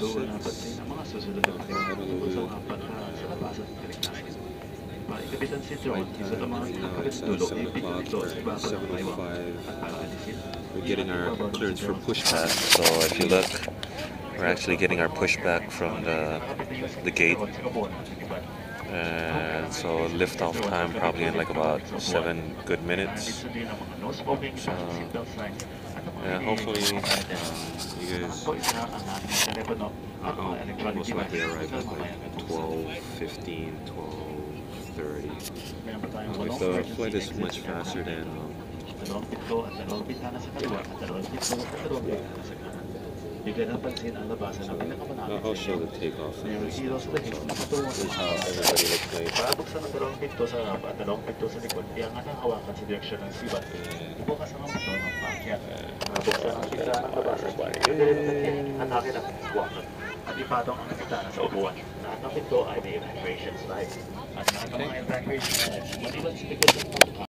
napansin ang mga susunod na paliwanag tungkol sa mga banta sa labasan ng kaligtasan. Kapitan si John, isa sa mga kapitulo, ipinito ito sa ibaba ng baywang at palalisin. We're getting our clearance for pushback. So if you look, we're actually getting our pushback from the gate. And so liftoff time probably in like about 7 good minutes. So yeah, hopefully you guys most likely arrive at like 12:15, 12:30. If the flight is much faster than I'll show the takeoff. This is how everybody looks like. Buksan ang dalawang pinto sa harap at dalawang pinto sa likod. Iangat ang hawakan sa direksyon ng sibat. Ibukas ang motor ng paakyat. Buksan ang pinto ng labasan. Atake ng buwakan. At ipatong ang kapitana sa upuan. Lahat ng pinto ay may evacuation slide. At lahat ng mga evacuation slides, maliban sa likod ng